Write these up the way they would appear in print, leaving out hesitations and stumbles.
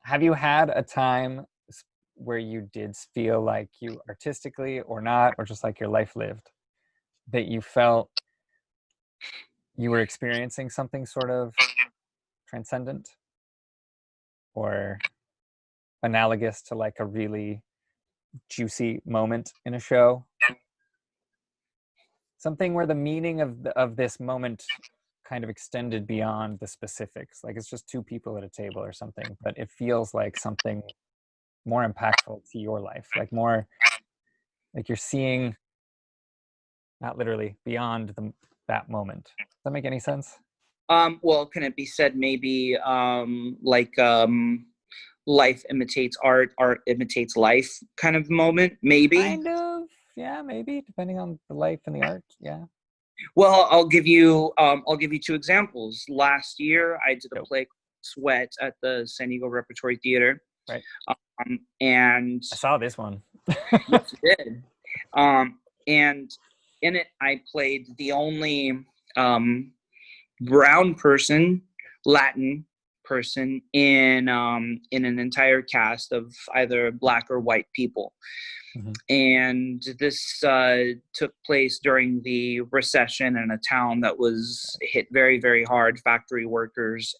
have you had a time where you did feel like you artistically or not, or just like your life lived, that you felt you were experiencing something sort of transcendent or analogous to like a really juicy moment in a show? Something where the meaning of this moment kind of extended beyond the specifics. Like it's just two people at a table or something, but it feels like something more impactful to your life, like more like you're seeing, not literally, beyond that moment. Does that make any sense? Well, can it be said maybe life imitates art, art imitates life kind of moment, maybe? Kind of, yeah, maybe, depending on the life and the art, yeah. Well, I'll give you two examples. Last year, I did a play called Sweat at the San Diego Repertory Theater. Right. And I saw this one. yes, you did. And in it, I played the only brown person, Latin person in an entire cast of either Black or white people. Mm-hmm. And this took place during the recession in a town that was hit very, very hard, factory workers,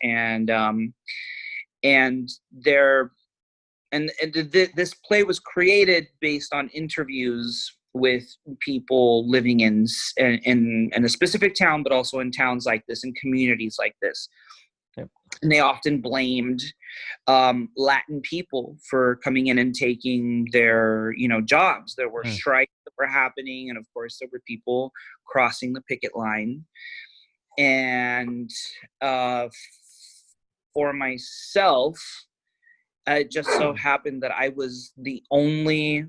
this play was created based on interviews with people living in a specific town, but also in towns like this, in communities like this. Yep. And they often blamed Latin people for coming in and taking their, jobs. There were strikes that were happening, and of course, there were people crossing the picket line. And for myself, it just so happened that I was the only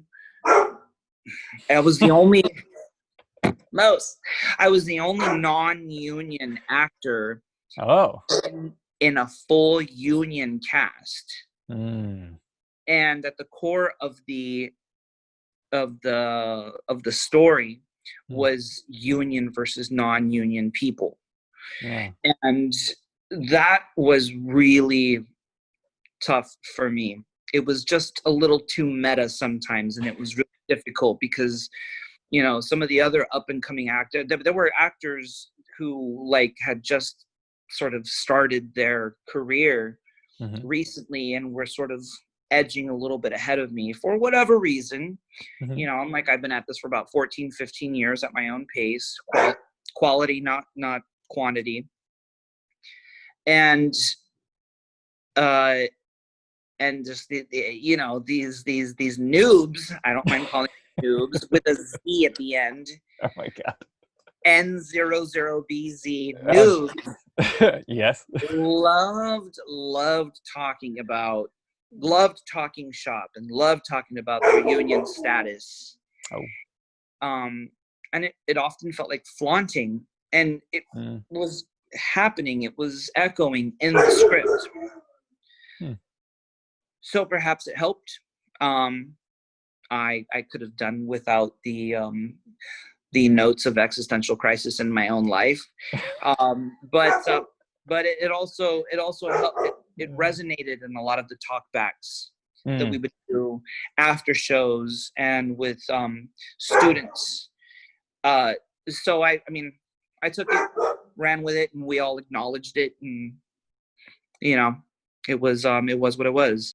non-union actor in a full union cast. And at the core of the story was union versus non-union people. Yeah. And that was really tough for me. It was just a little too meta sometimes, and it was really difficult because some of the other up and coming actors, there were actors who had just sort of started their career recently and were sort of edging a little bit ahead of me for whatever reason. I'm I've been at this for about 14, 15 years at my own pace, quality, not quantity. And just these noobs, I don't mind calling them noobs, with a Z at the end. Oh my God. N00BZ noobs. Yes. Loved talking shop and loved talking about their union status. And it often felt like flaunting, and it was happening. It was echoing in the script. So perhaps it helped. I could have done without the notes of existential crisis in my own life, but it also helped. It resonated in a lot of the talkbacks that we would do after shows and with students. So I took it, ran with it, and we all acknowledged it, and it was what it was.